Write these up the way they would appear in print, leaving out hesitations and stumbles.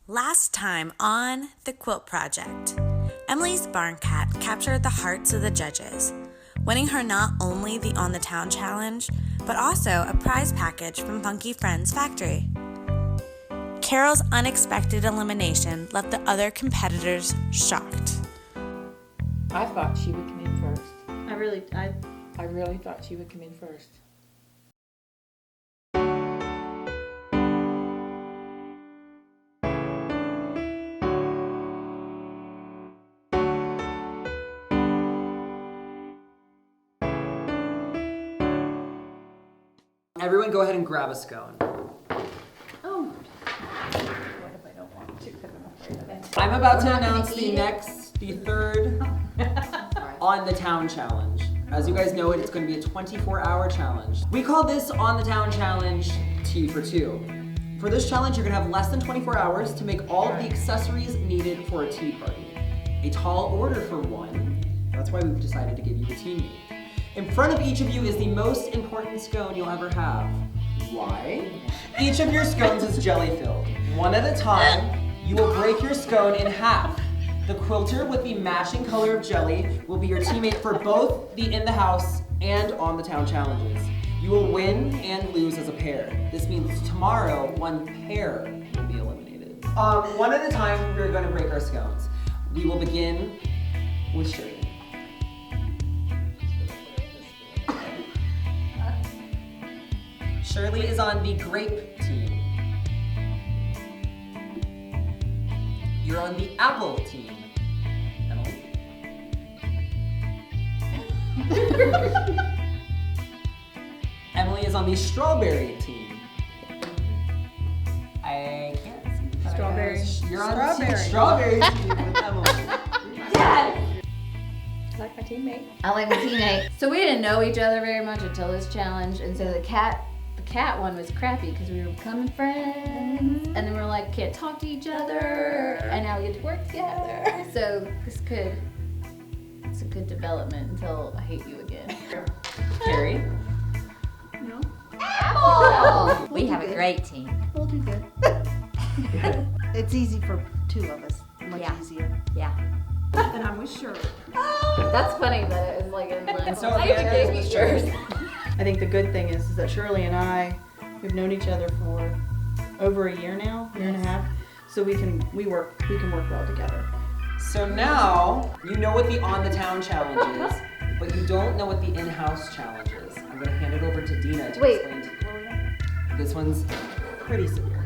Last time on the Quilt Project, Emily's barn cat captured the hearts of the judges, winning her not only the On the Town challenge, but also a prize package from Funky Friends Factory. Carol's unexpected elimination left the other competitors shocked. I thought she would come in first. I really thought she would come in first. Everyone go ahead and grab a scone. Oh. What if I don't want to because I'm afraid of it? I'm about to announce the third On the Town challenge. As you guys know, it's going to be a 24-hour challenge. We call this On the Town challenge Tea for Two. For this challenge, you're going to have less than 24 hours to make all of the accessories needed for a tea party. A tall order for one. That's why we've decided to give you a teammate. In front of each of you is the most important scone you'll ever have. Why? Each of your scones is jelly filled. One at a time, you will break your scone in half. The quilter with the matching color of jelly will be your teammate for both the In the House and On the Town challenges. You will win and lose as a pair. This means tomorrow, one pair will be eliminated. One at a time, we're going to break our scones. We will begin with Shirley. Shirley is on the grape team. You're on the apple team. Emily. Emily is on the strawberry team. I can't see. Strawberry. You're on the strawberry team with Emily. Yes! I like my teammate. I like my teammate. So we didn't know each other very much until this challenge, and so the cat one was crappy because we were becoming friends, and then we were like, can't talk to each other, and now we get to work together. So it's a good development until I hate you again. Carrie. No. Apple! We have a great team. We'll do good. It's easy for two of us. Much easier. Yeah. And I'm with Shirley. That's funny that it was like in line. So I even gave you yours. I think the good thing is that Shirley and I, we've known each other for over a year now, year and a half. So we can work well together. So now, you know what the On the Town challenge is, but you don't know what the In-House challenge is. I'm going to hand it over to Dina to explain to you. This one's pretty severe.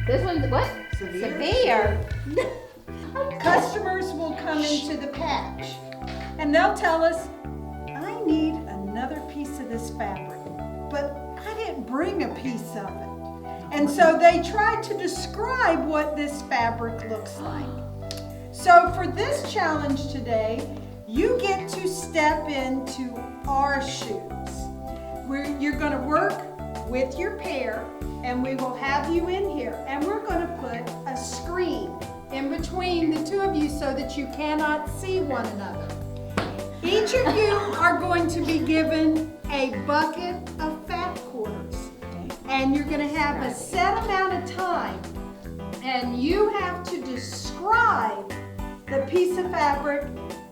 This one's what? Severe. Customers will come into the patch and they'll tell us, I need another piece of this fabric, but I didn't bring a piece of it. And so they try to describe what this fabric looks like. So for this challenge today, you get to step into our shoes. You're going to work with your pair, and we will have you in here, and we're going to put a screen in between the two of you so that you cannot see one another. Each of you are going to be given a bucket of fat quarters, and you're going to have a set amount of time, and you have to describe the piece of fabric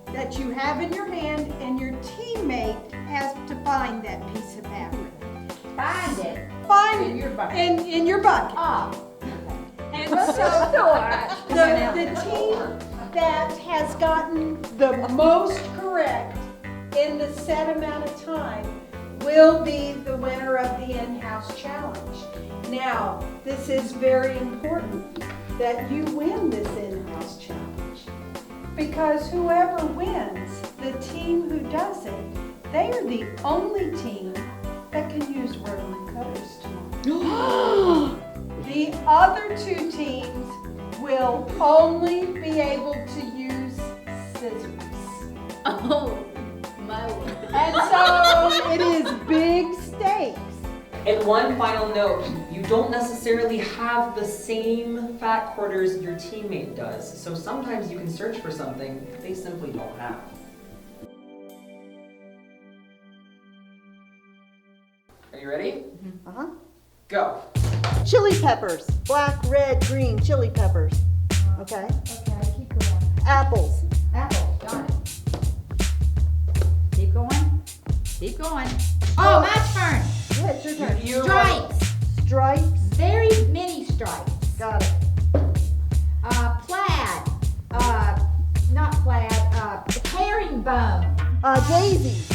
that you have in your hand, and your teammate has to find that piece of fabric. Find it. Find In your bucket. In your bucket. Ah. And so the team that has gotten the most correct in the set amount of time will be the winner of the In-House challenge. Now, this is very important that you win this In-House challenge, because whoever wins, the team who does it, they are the only team that can use rotary cutters tomorrow. The other two teams will only be able to use scissors. Oh, my Lord. And so it is big stakes. And one final note, you don't necessarily have the same fat quarters your teammate does. So sometimes you can search for something they simply don't have. Are you ready? Uh-huh. Go. Chili peppers. Black, red, green chili peppers. Okay. Okay, keep going. Apples. Apple, got it. Keep going. Keep going. Oh, my turn. Yeah, it's your turn. Stripes. Stripes. Very many stripes. Got it. Plaid. Not plaid. Herringbone. Daisies.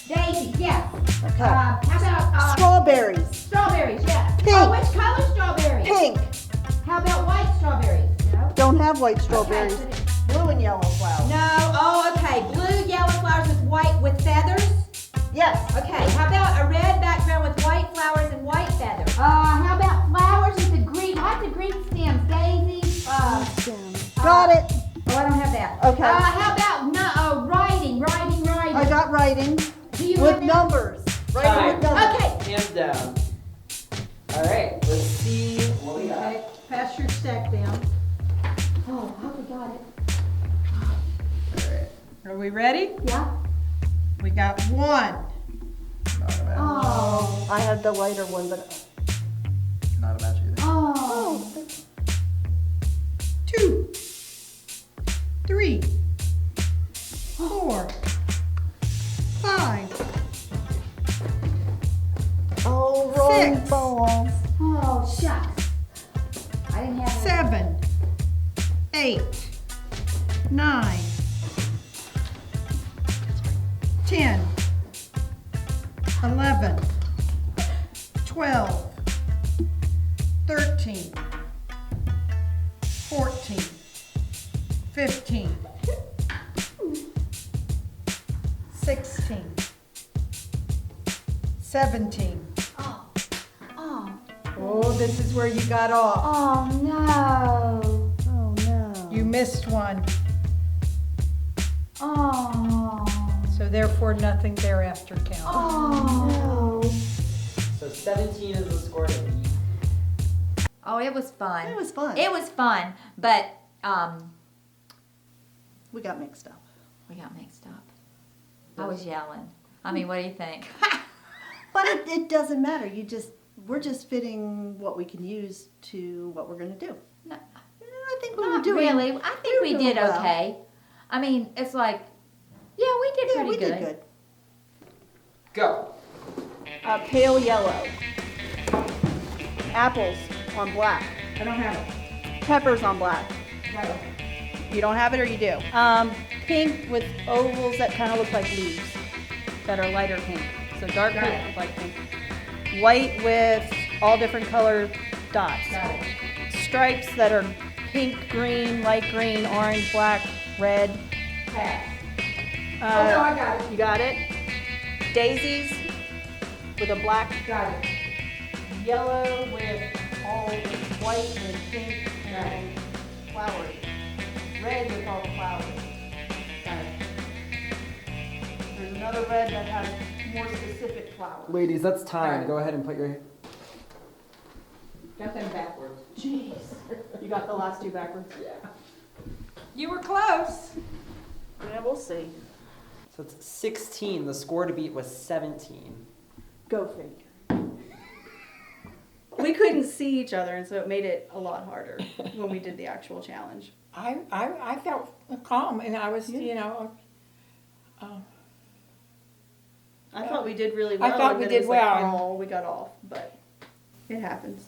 Daisy, yeah. Okay. How about Strawberries. strawberries? Yeah. Pink. Oh, which color strawberries? Pink. How about white strawberries? No. Don't have white strawberries. Okay. Blue and yellow flowers. No. Oh, okay. Blue, yellow flowers with feathers. Yes. Okay. How about a red background with white flowers and white feathers? How about flowers with the green? Lots of green stems. Daisies. Got it. Oh, I don't have that. Okay. How about writing? I got writing Do you with have that? numbers. Writing with numbers. Okay. Hands down. All right, let's see what we got. Okay, pass your stack down. Oh, I hope we got it. Are we ready? Yeah. We got 1. Oh. I had the lighter one, but Not a match either. Oh. 2, 3, 4, 5, oh, wrong 6. balls. Oh, shucks. I didn't have it. 7, 8, 9, 10, 11, 12, 13, 14, 15, 16, 17. Oh. Oh. Oh, this is where you got off. Oh, no. Oh no. You missed one, Oh. so therefore nothing thereafter counts. Oh. So 17 is the score to beat. Oh, it was fun. It was fun. It was fun, but We got mixed up. we got mixed up. I was yelling. I mean, what do you think? But it doesn't matter. We're just fitting what we can use to what we're gonna do. No, I think we were not doing. really. I think we doing did well. okay. I mean, it's like, yeah, we did Yeah, pretty we good. did good. Go. Pale yellow. Apples on black. I don't have it. Peppers on black. No. You don't have it or you do? Pink with ovals that kind of look like leaves that are lighter pink. So dark pink with light pink. White with all different color dots. Got it. Stripes that are pink, green, light green, orange, black, red. Pass. Oh, no, I got it. You got it? Daisies with a black Got it. yellow with all white and pink and flowers. Red with all flowers. Got it. There's another red that has more specific flowers. Ladies, that's time. Alright. Go ahead and put your. Got them backwards. Jeez. You got the last two backwards? Yeah. You were close. Yeah, we'll see. So it's 16. The score to beat was 17. Go figure. We couldn't see each other, and so it made it a lot harder when we did the actual challenge. I felt calm, and I was, I thought we did really well. I thought and we then it did was like, well. oh, we got off, but it happens.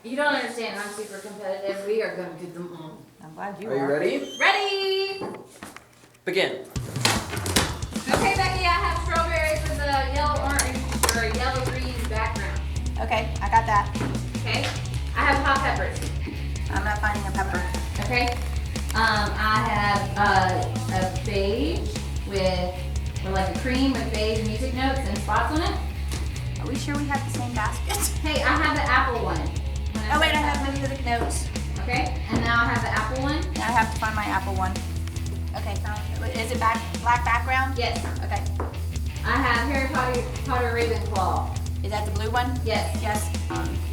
You don't understand. I'm super competitive. We are going to do them all. I'm glad you Are you ready? Ready? Begin. Okay, Becky, I have strawberries with a yellow orange or yellow green background. Okay, I got that. Okay. I have hot peppers. I'm not finding a pepper. Okay. I have a beige or like a cream with beige music notes and spots on it. Are we sure we have the same basket? Hey, I have the apple one. Oh wait, I have music notes. Okay, and now I have the apple one. Now I have to find my apple one. Okay, is it black background? Yes. Okay. I have Harry Potter Ravenclaw. Is that the blue one? Yes. Yes.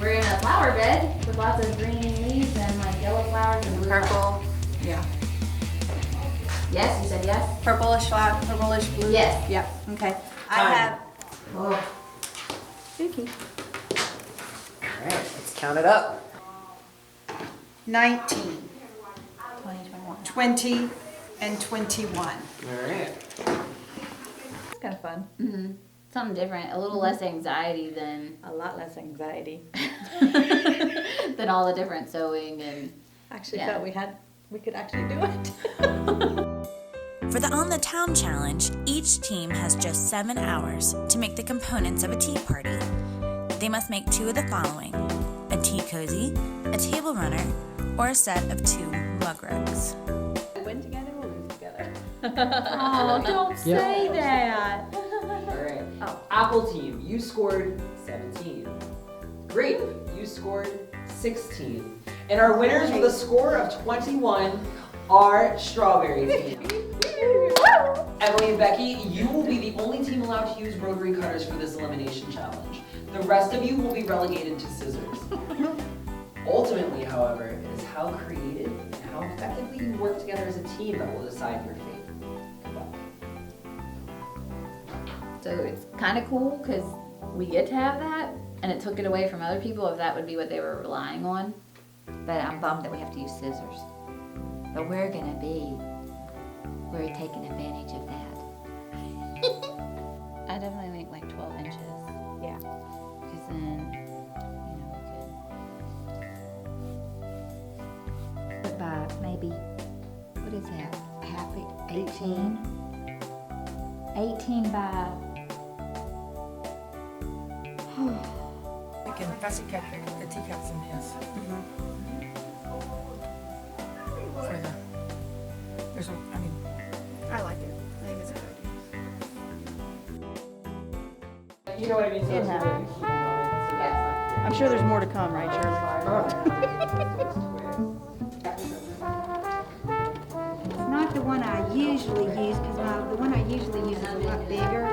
We're in a flower bed with lots of green leaves and like yellow flowers and blue Purple. Yeah. Yes, you said yes? Purplish flower, purplish blue. Yes. Yep. Okay. I Time. have. Oh. Vicky. All right, let's count it up. 19, 2021. 20, and 21. All right. It's kind of fun. Mm-hmm. Something different, a little less anxiety than A lot less anxiety. than all the different sewing and. Actually Yeah. felt we could actually do it. For the On the Town challenge, each team has just 7 hours to make the components of a tea party. They must make 2 of the following: a tea cozy, a table runner, or a set of 2 mug rugs. Win together, we'll lose together. Oh, don't say that. All right. Apple team, you scored 17. Grape, you scored 16. And our winners with a score of 21 are Strawberry team. Emily and Becky, you will be the only team allowed to use rotary cutters for this elimination challenge. The rest of you will be relegated to scissors. Ultimately, however, it is how creative and how effectively you work together as a team that will decide your fate. Good luck. So it's kind of cool because we get to have that, and it took it away from other people if that would be what they were relying on. But I'm bummed that we have to use scissors. But we're taking advantage of that. I definitely think like 12 inches. Yeah. Because then, we But by maybe, what is that, half, 18? 18 by, We can fussy cut the teacups in his. For the, there's a, I mean, I like it. I think it's a good idea. You know what I mean? So It it's happens. really- Yeah. I'm sure there's more to come, right, Shirley? it's not the one I usually use, because the one I usually use is a lot bigger.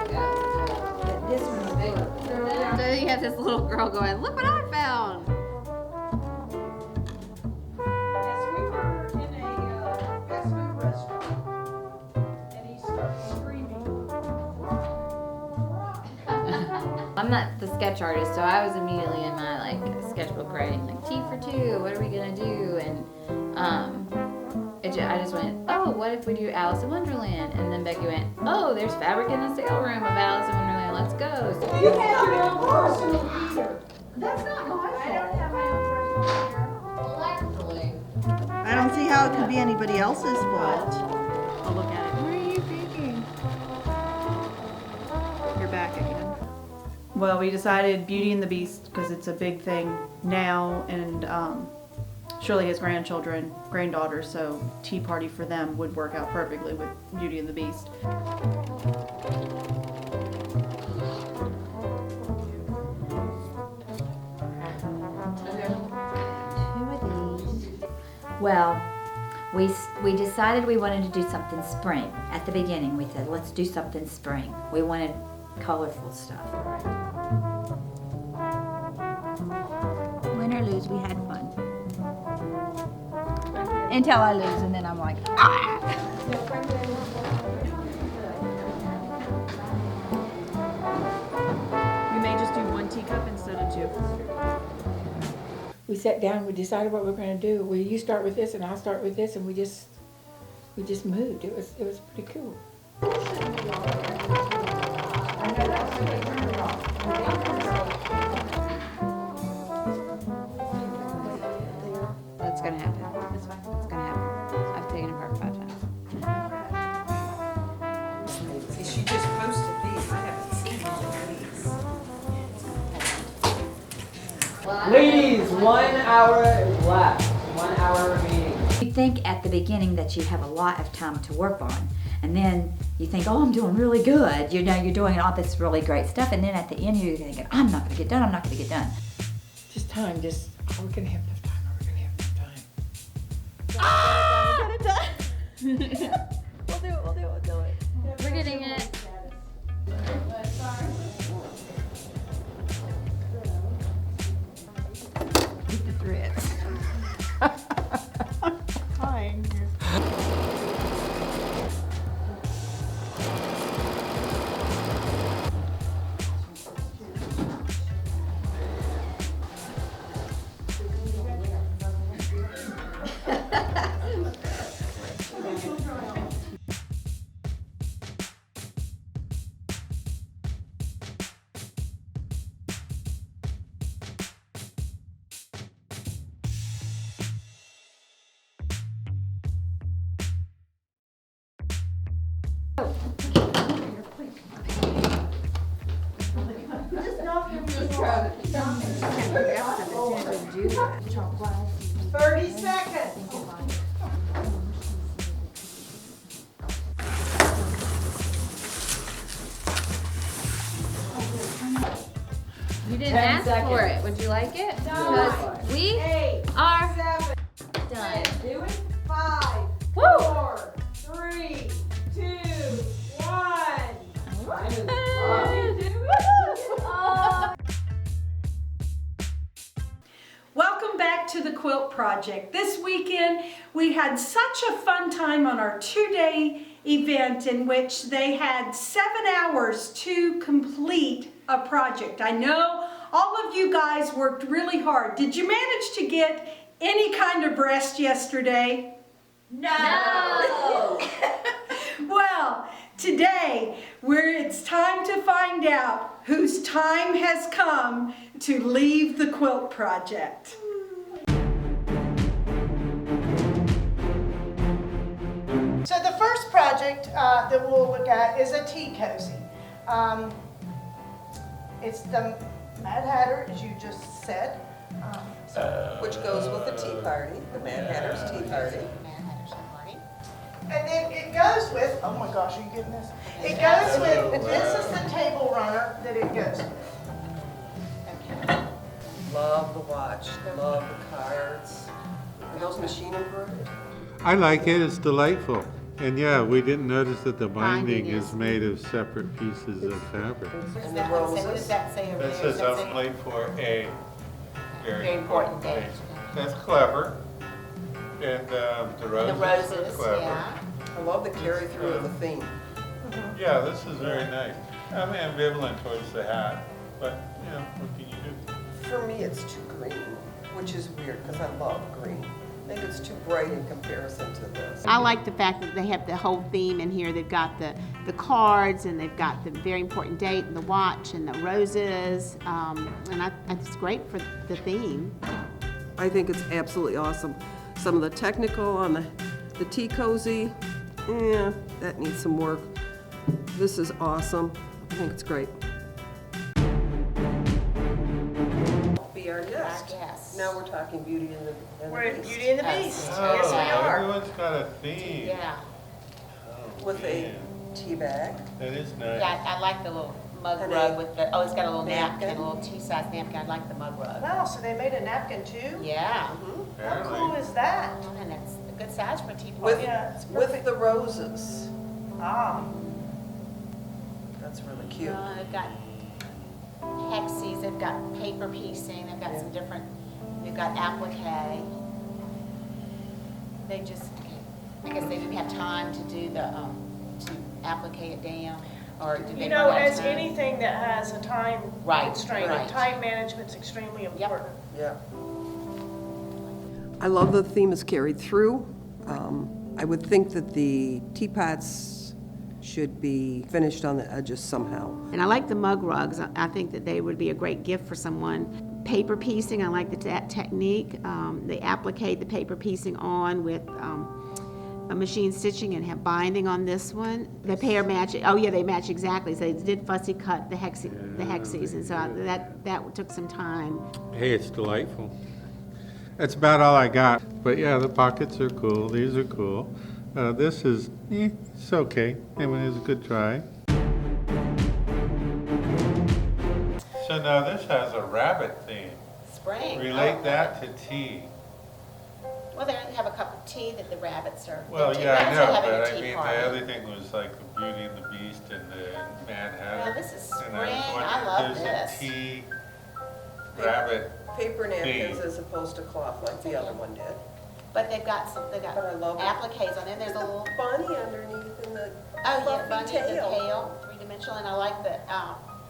But this one will work. So you have this little girl going, look what I found. Yes, we were in a fast food restaurant, and he started screaming. I'm not the sketch artist, so I was immediately in my like sketchbook writing like tea for 2. What are we gonna do? And I just went, oh, what if we do Alice in Wonderland? And then Becky went, oh, there's fabric in the sale room of Alice in Wonderland. Let's go. So You had your own personal heater. That's not my fault. I don't have my own personal heater. I don't see how it could be anybody else's fault. I'll look at it. What are you thinking? You're back again. Well, we decided Beauty and the Beast because it's a big thing now, and Shirley has granddaughters, so tea party for them would work out perfectly with Beauty and the Beast. Well, we decided we wanted to do something spring. At the beginning, we said, let's do something spring. We wanted colorful stuff. Win or lose, we had fun. Until I lose, and then I'm like, ah! We may just do 1 teacup instead of 2. we sat down, we decided what we were gonna do. Well, you start with this and I'll start with this, and we just moved. It was pretty cool. that's gonna happen. It's gonna happen. I've taken it apart 5 times. She just posted these, I haven't seen these. Ladies, 1 hour left. 1 hour remaining. You think at the beginning that you have a lot of time to work on, and then you think, oh, I'm doing really good. You're doing all this really great stuff, and then at the end you're thinking, I'm not gonna get done, I'm not gonna get done. Just time, are we gonna have enough time? Are we gonna have enough time? We'll do it. We're getting it. Eat the threads. Fine. 30 seconds. You didn't ask for it. Would you like it? Because we are done. Do it. 5, Woo! 4, 3, 2, 1. Welcome back to the Quilt Project. This weekend we had such a fun time on our 2-day event in which they had 7 hours to complete a project. I know all of you guys worked really hard. Did you manage to get any kind of rest yesterday? No! Well, today it's time to find out whose time has come to leave the Quilt Project. So the first project that we'll look at is a tea cozy. It's the Mad Hatter, as you just said. Which goes with the tea party, the Mad Hatter's tea party. And then it goes with, oh my gosh, are you getting this? It goes with, this is the table runner that it goes with. Love the watch, love the cards. Are those machine embroidered? I like it, it's delightful. And yeah, we didn't notice that the binding is made of separate pieces of fabric. And the roses. What does that say over That there? says I'm late for a Very important date. That's clever. And the roses are clever. Yeah. I love the carry through of the theme. Yeah, this is very nice. I'm ambivalent towards the hat, but you know, what can you do? For me, it's too green, which is weird because I love green. I think it's too bright in comparison to this. I like the fact that they have the whole theme in here. They've got the cards, and they've got the very important date, and the watch, and the roses, and it's great for the theme. I think it's absolutely awesome. Some of the technical on the tea cozy, that needs some work. This is awesome. I think it's great. Be our next. Yes. Now we're talking Beauty and the We're in Beast. Beauty and the Beast. Oh, Yes, we are. everyone's got a theme. Yeah. Oh, With a man. tea bag. That is nice. Yeah, I like the little mug And rug a with the, it's got a little napkin, napkin. a little tea-size napkin. I like the mug rug. Wow, so they made a napkin too? Yeah. How cool is that? And it's a good size for a tea With, party. Yeah, it's with perfect. the roses. Ah, That's really cute. They've got hexes, they've got paper piecing, they've got some different, they've got applique. They just, I guess they didn't have time to do the, to applique it down, or did they You know, run out of as time? anything that has a time Right, constraint, right. time management's extremely important. Yeah. I love the theme is carried through. I would think that the teapots should be finished on the edges somehow. And I like the mug rugs. I think that they would be a great gift for someone. Paper piecing, I like that technique. They applique the paper piecing on with a machine stitching and have binding on this one. The pair match, oh yeah, they match exactly. So they did fussy cut the hexes, and so that took some time. Hey, it's delightful. That's about all I got. But yeah, the pockets are cool. These are cool. This is, it's okay. I mean, it's a good try. So now this has a rabbit theme. Spring. Relate that to tea. Well, they have a cup of tea that the rabbits are. Well, the yeah, I rabbits are know, having a but I tea mean, party. the other thing was like the Beauty and the Beast and the Mad Hatter. Well, this is And I was spring. wondering I love if this. there's a tea rabbit. Paper napkins Theme. as opposed to cloth like the other one did. But they've got But I love it. appliques on there. There's a little, Bunny underneath and the oh yeah, fluffy bunny, the tail. tail, three-dimensional, and I like the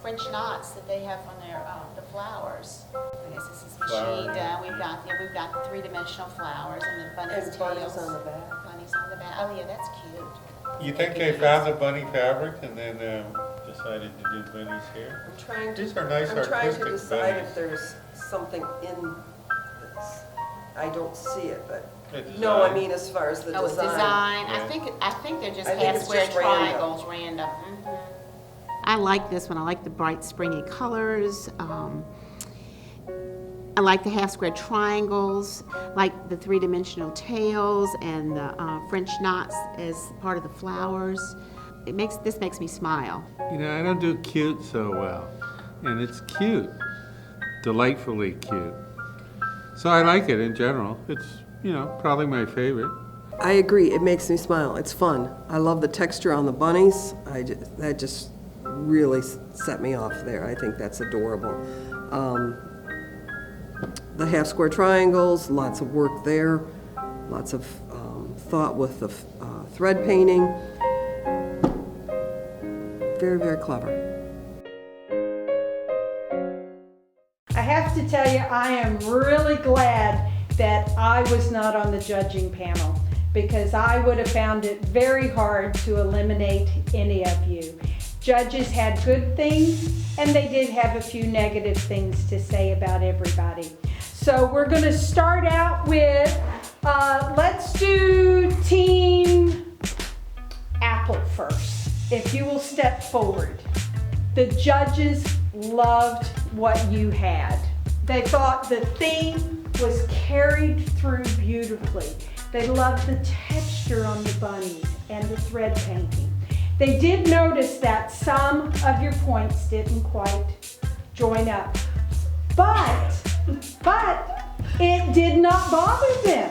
French knots that they have on their, the flowers. I guess this is machine Flower. done. We've got three-dimensional flowers and the bunny's And tails. bunnies on the back. Bunnies on the back. Oh yeah, that's cute. You think they found the bunny fabric and then decided to do bunny's hair? I'm trying to, These are nice I'm trying to artistic decide bunnies. if there's something in this. I don't see it, but, The no, I design. mean as far as the Oh, it's design. design. Yeah. I think they're just I think half it's square just random. triangles, random. I like this one. I like the bright springy colors. I like the half square triangles, like the three-dimensional tails and the French knots as part of the flowers. This makes me smile. You know, I don't do cute so well, and it's cute, delightfully cute. So I like it in general. It's, you know, probably my favorite. I agree, it makes me smile, it's fun. I love the texture on the bunnies. That just really set me off there. I think that's adorable. The half square triangles, lots of work there, lots of thought with the thread painting. Very, very clever. I have to tell you, I am really glad that I was not on the judging panel, because I would have found it very hard to eliminate any of you. Judges had good things, and they did have a few negative things to say about everybody. So we're going to start out with, let's do Team Apple first. If you will step forward. The judges loved what you had. They thought the theme was carried through beautifully. They loved the texture on the bunnies and the thread painting. They did notice that some of your points didn't quite join up. But it did not bother them.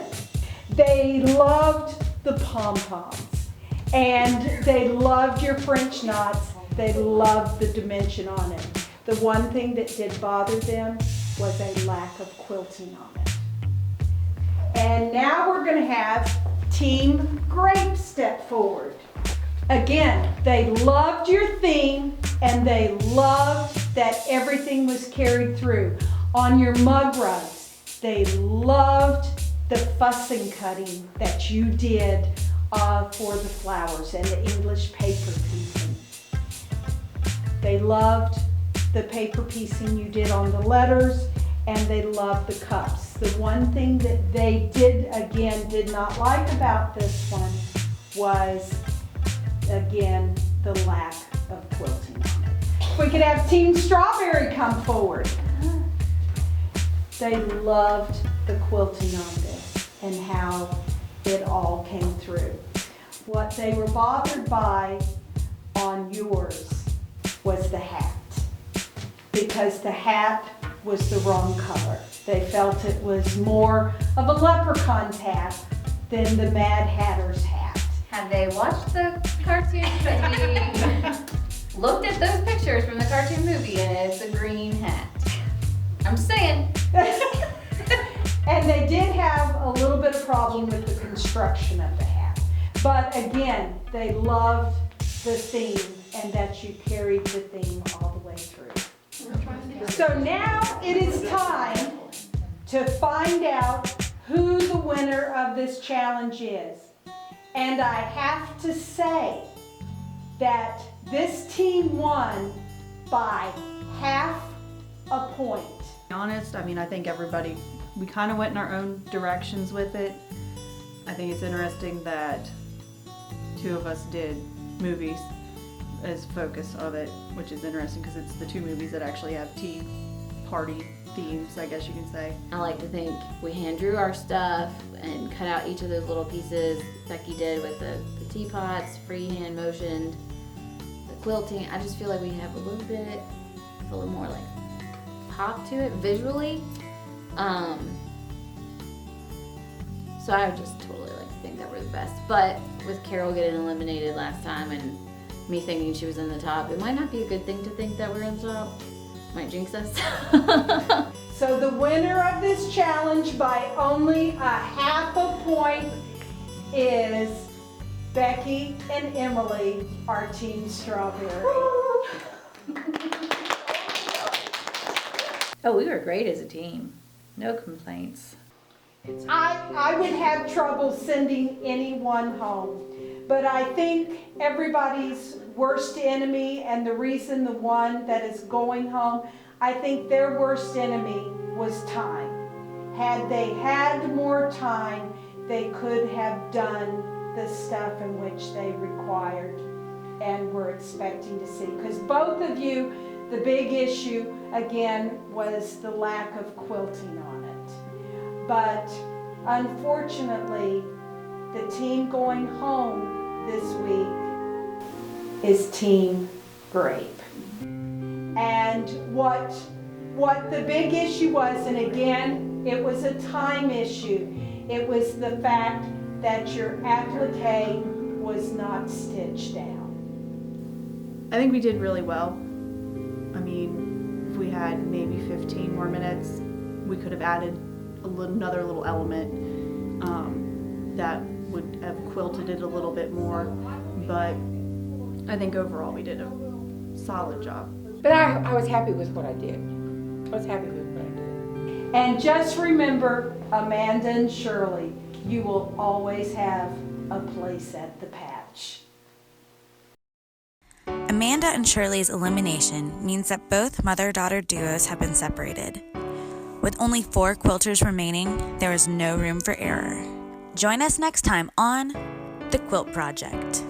They loved the pom-poms, and they loved your French knots. They loved the dimension on it. The one thing that did bother them was a lack of quilting on it. And now we're going to have Team Grape step forward. Again, they loved your theme, and they loved that everything was carried through. On your mug rugs, they loved the fussing cutting that you did for the flowers and the English paper piecing. They loved the paper piecing you did on the letters, and they loved the cups. The one thing that they did not like about this one was, again, the lack of quilting on it. If we could have Team Strawberry come forward. They loved the quilting on this and how it all came through. What they were bothered by on yours was the hat, because the hat was the wrong color. They felt it was more of a leprechaun's hat than the Mad Hatter's hat. Have they watched the cartoon? Because we looked at those pictures from the cartoon movie, and it's a green hat. I'm saying. And they did have a little bit of problem with the construction of the hat. But again, they loved the theme and that you carried the theme all the way through. So now it is time to find out who the winner of this challenge is. And I have to say that this team won by half a point. To be honest, I mean, I think everybody, we kind of went in our own directions with it. I think it's interesting that two of us did movies as focus of it, which is interesting because it's the two movies that actually have tea party themes, I guess you can say. I like to think we hand drew our stuff and cut out each of those little pieces. Becky did with the teapots, freehand motioned, the quilting. I just feel like we have a little more like pop to it visually. So I just totally like to think that we're the best. But with Carol getting eliminated last time and me thinking she was in the top, it might not be a good thing to think that we're in the top. Might jinx us. So the winner of this challenge by only a half a point is Becky and Emily, our Team Strawberry. Oh, we were great as a team. No complaints. I would have trouble sending anyone home, but I think everybody's worst enemy, and the reason the one that is going home, I think their worst enemy was time. Had they had more time, they could have done the stuff in which they required. and were expecting to see. Because both of you, the big issue, again, was the lack of quilting on it. But unfortunately, the team going home this week is Team Grape. And what the big issue was, and again, it was a time issue, it was the fact that your applique was not stitched down. I think we did really well. I mean, if we had maybe 15 more minutes, we could have added another little element that would have quilted it a little bit more. But I think overall we did a solid job. But I was happy with what I did. I was happy with what I did. And just remember, Amanda and Shirley, you will always have a place at the patch. Amanda and Shirley's elimination means that both mother-daughter duos have been separated. With only 4 quilters remaining, there is no room for error. Join us next time on The Quilt Project.